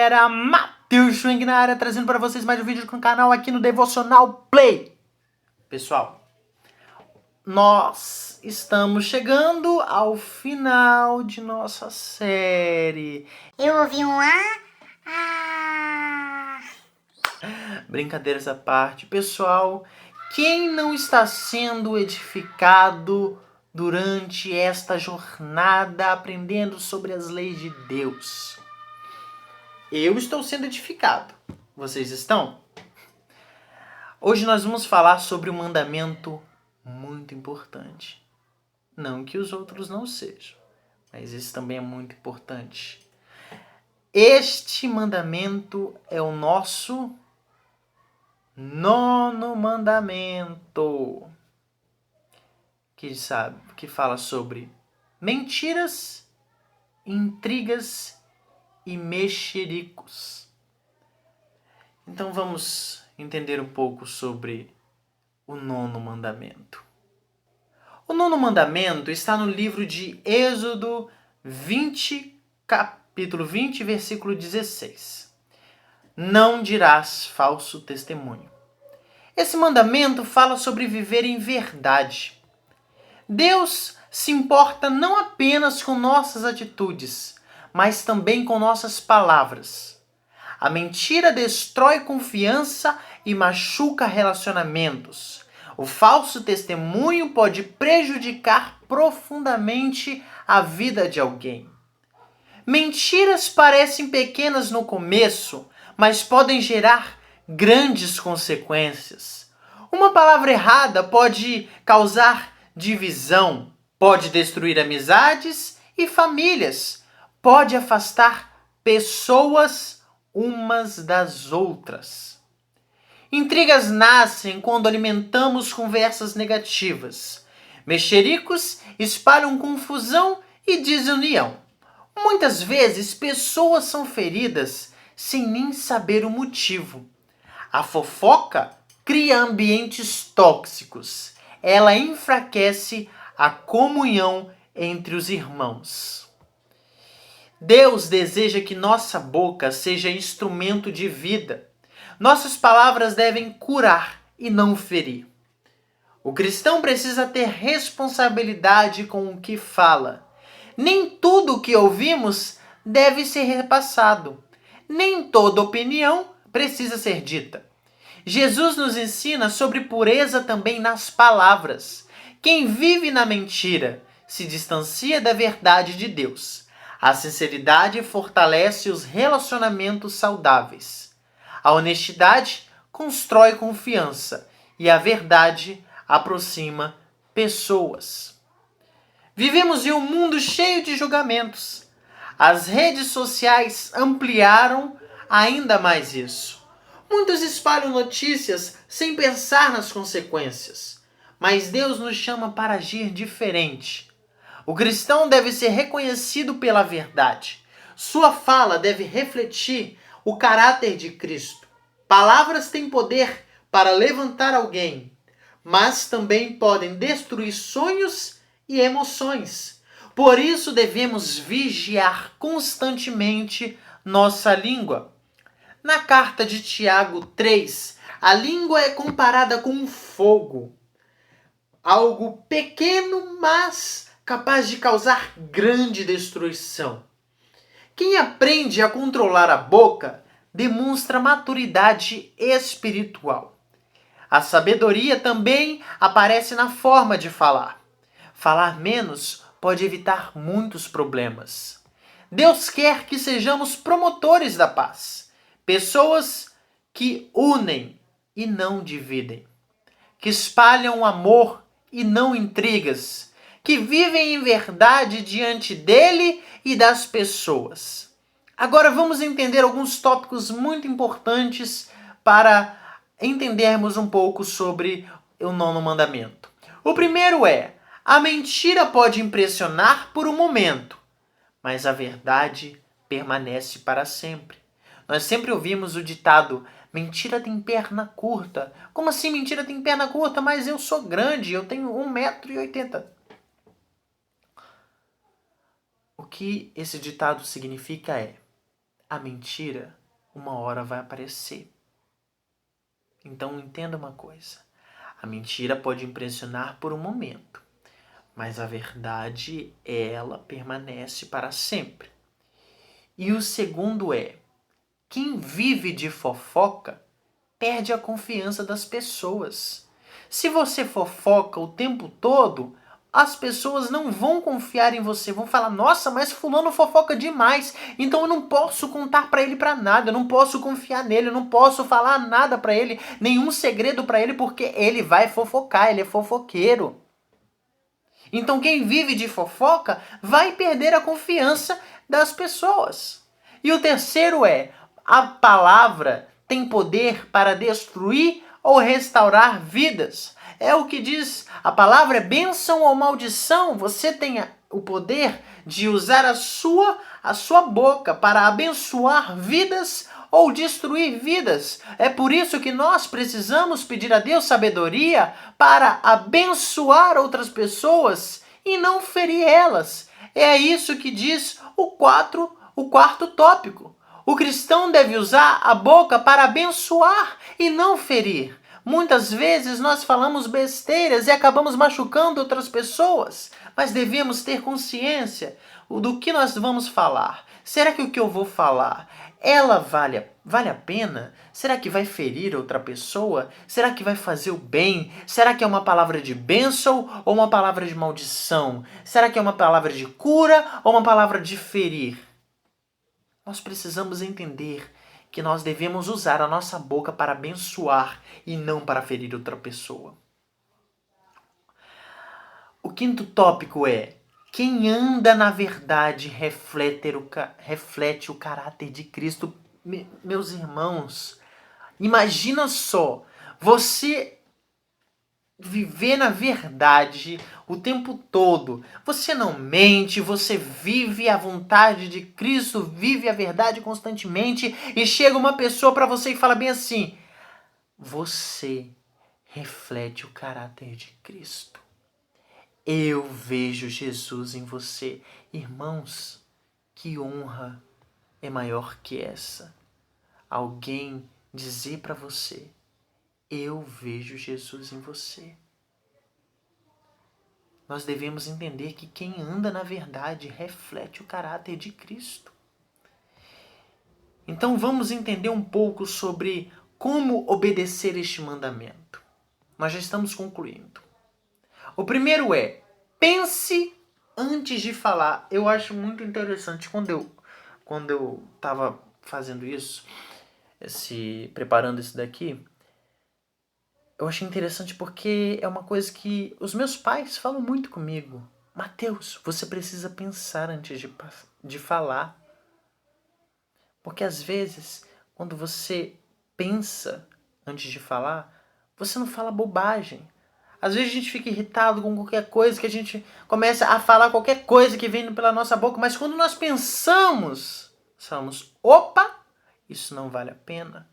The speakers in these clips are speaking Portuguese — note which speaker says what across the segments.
Speaker 1: galera, Matheus Schwing na área, trazendo para vocês mais um vídeo no canal aqui no Devocional Play. Pessoal, nós estamos chegando ao final de nossa série.
Speaker 2: Eu ouvi um
Speaker 1: Brincadeiras à parte, pessoal, quem não está sendo edificado durante esta jornada aprendendo sobre as leis de Deus? Eu estou sendo edificado. Vocês estão? Hoje nós vamos falar sobre um mandamento muito importante. Não que os outros não sejam, mas esse também é muito importante. Este mandamento é o nosso 9º mandamento, que fala sobre mentiras, intrigas e mexericos. Então vamos entender um pouco sobre o 9º mandamento. O 9º mandamento está no livro de Êxodo 20, capítulo 20, versículo 16. Não dirás falso testemunho. Esse mandamento fala sobre viver em verdade. Deus se importa não apenas com nossas atitudes, mas também com nossas palavras. A mentira destrói confiança e machuca relacionamentos. O falso testemunho pode prejudicar profundamente a vida de alguém. Mentiras parecem pequenas no começo, mas podem gerar grandes consequências. Uma palavra errada pode causar divisão, pode destruir amizades e famílias, pode afastar pessoas umas das outras. Intrigas nascem quando alimentamos conversas negativas. Mexericos espalham confusão e desunião. Muitas vezes, pessoas são feridas sem nem saber o motivo. A fofoca cria ambientes tóxicos. Ela enfraquece a comunhão entre os irmãos. Deus deseja que nossa boca seja instrumento de vida. Nossas palavras devem curar e não ferir. O cristão precisa ter responsabilidade com o que fala. Nem tudo o que ouvimos deve ser repassado. Nem toda opinião precisa ser dita. Jesus nos ensina sobre pureza também nas palavras. Quem vive na mentira se distancia da verdade de Deus. A sinceridade fortalece os relacionamentos saudáveis. A honestidade constrói confiança e a verdade aproxima pessoas. Vivemos em um mundo cheio de julgamentos. As redes sociais ampliaram ainda mais isso. Muitos espalham notícias sem pensar nas consequências. Mas Deus nos chama para agir diferente. O cristão deve ser reconhecido pela verdade. Sua fala deve refletir o caráter de Cristo. Palavras têm poder para levantar alguém, mas também podem destruir sonhos e emoções. Por isso devemos vigiar constantemente nossa língua. Na carta de Tiago 3, a língua é comparada com um fogo. Algo pequeno, mas capaz de causar grande destruição. Quem aprende a controlar a boca demonstra maturidade espiritual. A sabedoria também aparece na forma de falar. Falar menos pode evitar muitos problemas. Deus quer que sejamos promotores da paz. Pessoas que unem e não dividem. Que espalham amor e não intrigas. Que vivem em verdade diante dele e das pessoas. Agora vamos entender alguns tópicos muito importantes para entendermos um pouco sobre o 9º mandamento. O primeiro é: a mentira pode impressionar por um momento, mas a verdade permanece para sempre. Nós sempre ouvimos o ditado: mentira tem perna curta. Como assim mentira tem perna curta? Mas eu sou grande, eu tenho 1,80 m. O que esse ditado significa é: a mentira, uma hora vai aparecer. Então entenda uma coisa. A mentira pode impressionar por um momento, mas a verdade, ela permanece para sempre. E o segundo é, quem vive de fofoca perde a confiança das pessoas. Se você fofoca o tempo todo, as pessoas não vão confiar em você, vão falar, nossa, mas fulano fofoca demais, então eu não posso contar pra ele pra nada, eu não posso confiar nele, eu não posso falar nada pra ele, nenhum segredo pra ele, porque ele vai fofocar, ele é fofoqueiro. Então quem vive de fofoca vai perder a confiança das pessoas. E o terceiro é, a palavra tem poder para destruir ou restaurar vidas. É o que diz a palavra, é bênção ou maldição. Você tem o poder de usar a sua boca para abençoar vidas ou destruir vidas. É por isso que nós precisamos pedir a Deus sabedoria para abençoar outras pessoas e não ferir elas. É isso que diz o quarto tópico. O cristão deve usar a boca para abençoar e não ferir. Muitas vezes nós falamos besteiras e acabamos machucando outras pessoas, mas devemos ter consciência do que nós vamos falar. Será que o que eu vou falar, ela vale a pena? Será que vai ferir outra pessoa? Será que vai fazer o bem? Será que é uma palavra de bênção ou uma palavra de maldição? Será que é uma palavra de cura ou uma palavra de ferir? Nós precisamos entender que nós devemos usar a nossa boca para abençoar e não para ferir outra pessoa. O quinto tópico é: quem anda na verdade reflete o caráter de Cristo. Meus irmãos, imagina só, você viver na verdade o tempo todo. Você não mente, você vive a vontade de Cristo, vive a verdade constantemente e chega uma pessoa para você e fala bem assim: você reflete o caráter de Cristo. Eu vejo Jesus em você. Irmãos, que honra é maior que essa? Alguém dizer para você: eu vejo Jesus em você. Nós devemos entender que quem anda na verdade reflete o caráter de Cristo. Então vamos entender um pouco sobre como obedecer este mandamento. Nós já estamos concluindo. O primeiro é, pense antes de falar. Eu acho muito interessante quando eu estava fazendo isso, preparando isso daqui, eu achei interessante porque é uma coisa que os meus pais falam muito comigo. Mateus, você precisa pensar antes de falar. Porque às vezes, quando você pensa antes de falar, você não fala bobagem. Às vezes a gente fica irritado com qualquer coisa, que a gente começa a falar qualquer coisa que vem pela nossa boca, mas quando nós pensamos, opa, isso não vale a pena.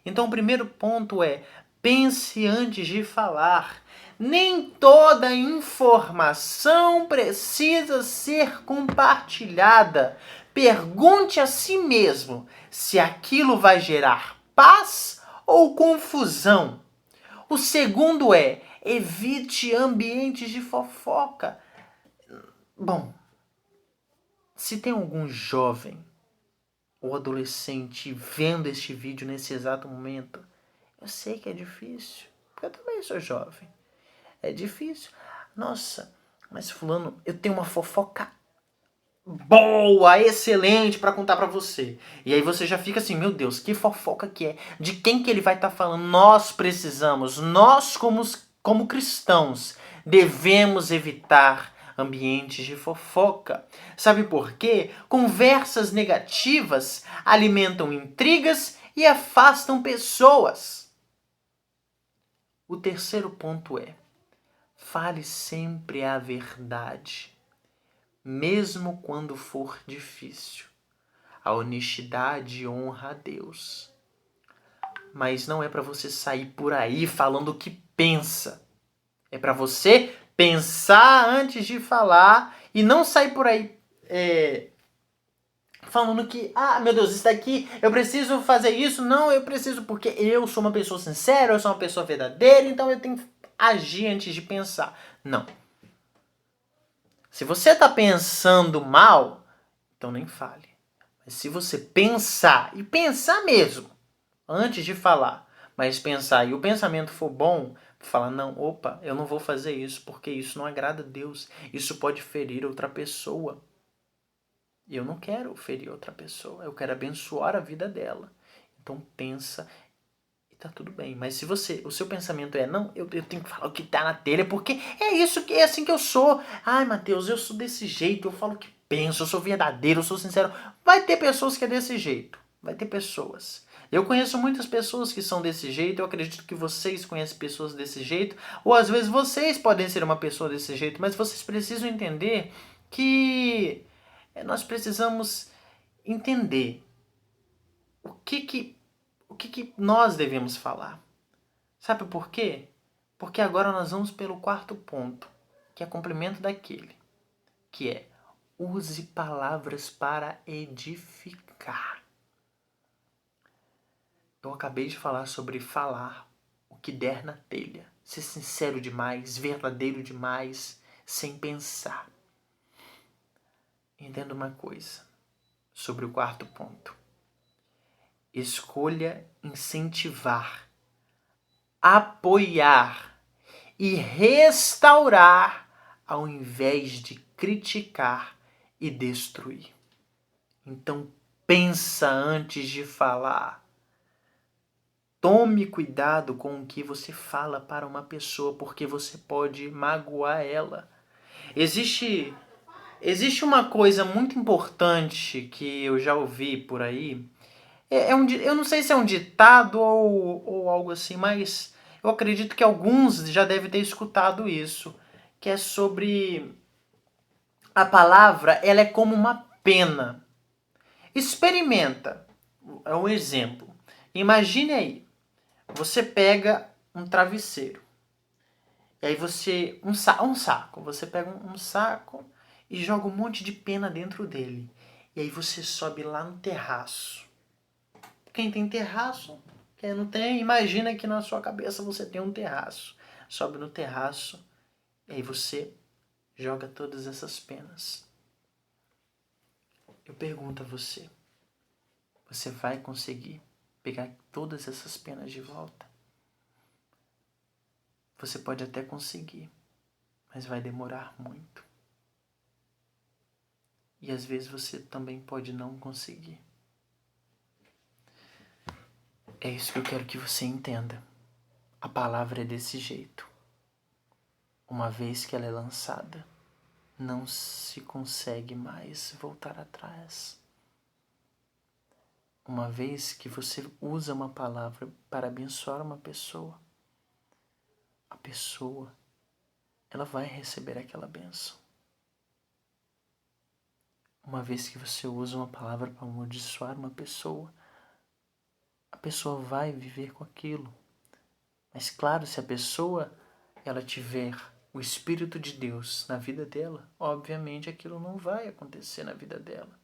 Speaker 1: Então o primeiro ponto é, pense antes de falar. Nem toda informação precisa ser compartilhada. Pergunte a si mesmo se aquilo vai gerar paz ou confusão. O segundo é, evite ambientes de fofoca. Bom, se tem algum jovem ou adolescente vendo este vídeo nesse exato momento, eu sei que é difícil, porque eu também sou jovem. É difícil. Nossa, mas fulano, eu tenho uma fofoca boa, excelente para contar para você. E aí você já fica assim, meu Deus, que fofoca que é? De quem que ele vai estar falando? Nós precisamos, nós como cristãos, devemos evitar ambientes de fofoca. Sabe por quê? Conversas negativas alimentam intrigas e afastam pessoas. O terceiro ponto é, fale sempre a verdade, mesmo quando for difícil. A honestidade honra a Deus. Mas não é para você sair por aí falando o que pensa. É para você pensar antes de falar e não sair por aí falando que, meu Deus, isso daqui, eu preciso fazer isso. Não, eu preciso porque eu sou uma pessoa sincera, eu sou uma pessoa verdadeira, então eu tenho que agir antes de pensar. Não. Se você está pensando mal, então nem fale. Mas se você pensar, e pensar mesmo, antes de falar, mas pensar e o pensamento for bom, falar, não, opa, eu não vou fazer isso porque isso não agrada a Deus. Isso pode ferir outra pessoa. E eu não quero ferir outra pessoa, eu quero abençoar a vida dela. Então pensa e tá tudo bem. Mas se o seu pensamento é, não, eu tenho que falar o que tá na telha, porque é assim que eu sou. Ai, Mateus, eu sou desse jeito, eu falo o que penso, eu sou verdadeiro, eu sou sincero. Vai ter pessoas que é desse jeito. Vai ter pessoas. Eu conheço muitas pessoas que são desse jeito, eu acredito que vocês conhecem pessoas desse jeito, ou às vezes vocês podem ser uma pessoa desse jeito, mas vocês precisam entender que nós precisamos entender o que nós devemos falar. Sabe por quê? Porque agora nós vamos pelo quarto ponto, que é complemento daquele, que é use palavras para edificar. Eu acabei de falar sobre falar o que der na telha, ser sincero demais, verdadeiro demais, sem pensar. Entenda uma coisa sobre o quarto ponto. Escolha incentivar, apoiar e restaurar ao invés de criticar e destruir. Então pensa antes de falar. Tome cuidado com o que você fala para uma pessoa, porque você pode magoar ela. Existe uma coisa muito importante que eu já ouvi por aí. Eu não sei se é um ditado ou algo assim, mas eu acredito que alguns já devem ter escutado isso, que é sobre a palavra, ela é como uma pena. Experimenta. É um exemplo. Imagine aí, você pega um travesseiro, e aí um saco, você pega um saco e joga um monte de pena dentro dele. E aí você sobe lá no terraço. Quem tem terraço, quem não tem, imagina que na sua cabeça você tem um terraço. Sobe no terraço e aí você joga todas essas penas. Eu pergunto a você, você vai conseguir pegar todas essas penas de volta? Você pode até conseguir, mas vai demorar muito. E às vezes você também pode não conseguir. É isso que eu quero que você entenda. A palavra é desse jeito. Uma vez que ela é lançada, não se consegue mais voltar atrás. Uma vez que você usa uma palavra para abençoar uma pessoa, a pessoa, ela vai receber aquela bênção. Uma vez que você usa uma palavra para amaldiçoar uma pessoa, a pessoa vai viver com aquilo. Mas claro, se a pessoa ela tiver o Espírito de Deus na vida dela, obviamente aquilo não vai acontecer na vida dela.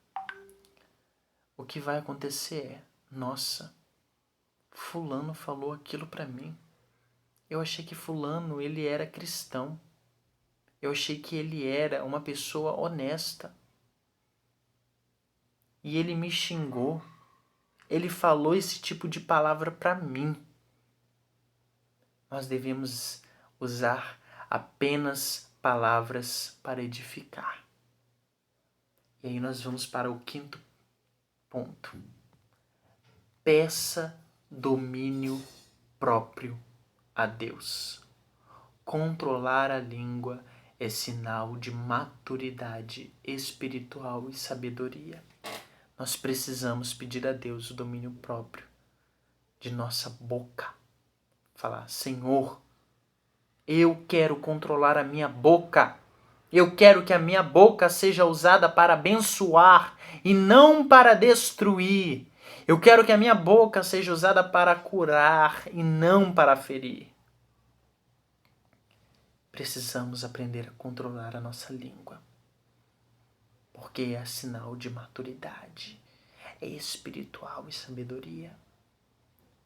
Speaker 1: O que vai acontecer é, nossa, fulano falou aquilo para mim. Eu achei que fulano ele era cristão. Eu achei que ele era uma pessoa honesta. E ele me xingou. Ele falou esse tipo de palavra para mim. Nós devemos usar apenas palavras para edificar. E aí nós vamos para o quinto ponto. Peça domínio próprio a Deus. Controlar a língua é sinal de maturidade espiritual e sabedoria. Nós precisamos pedir a Deus o domínio próprio de nossa boca. Falar, Senhor, eu quero controlar a minha boca. Eu quero que a minha boca seja usada para abençoar e não para destruir. Eu quero que a minha boca seja usada para curar e não para ferir. Precisamos aprender a controlar a nossa língua. porque é sinal de maturidade, é espiritual e sabedoria.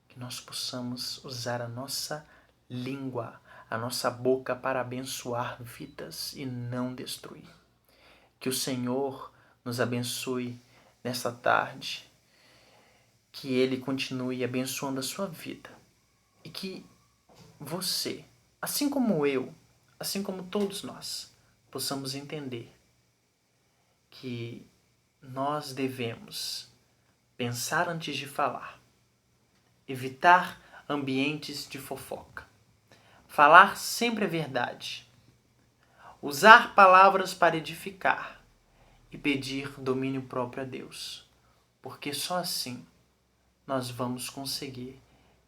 Speaker 1: Que nós possamos usar a nossa língua, a nossa boca para abençoar vidas e não destruir. Que o Senhor nos abençoe nesta tarde, que Ele continue abençoando a sua vida e que você, assim como eu, assim como todos nós, possamos entender que nós devemos pensar antes de falar, evitar ambientes de fofoca, falar sempre a verdade, usar palavras para edificar e pedir domínio próprio a Deus, porque só assim nós vamos conseguir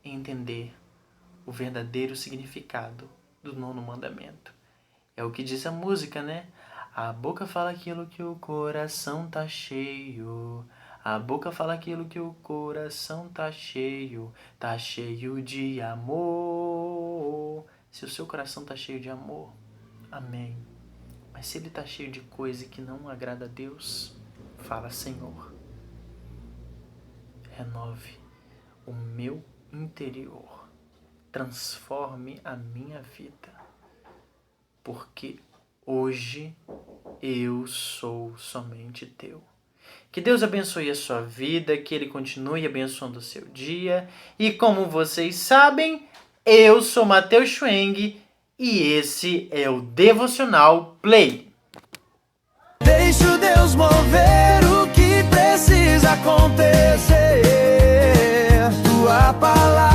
Speaker 1: entender o verdadeiro significado do 9º mandamento. É o que diz a música, né? A boca fala aquilo que o coração tá cheio. A boca fala aquilo que o coração tá cheio de amor. Se o seu coração tá cheio de amor, amém. Mas se ele tá cheio de coisa que não agrada a Deus, fala: Senhor, renove o meu interior, transforme a minha vida, porque hoje eu sou somente teu. Que Deus abençoe a sua vida, que Ele continue abençoando o seu dia. E como vocês sabem, eu sou Matheus Schweng e esse é o Devocional Play.
Speaker 2: Deixa Deus mover o que precisa acontecer. Tua palavra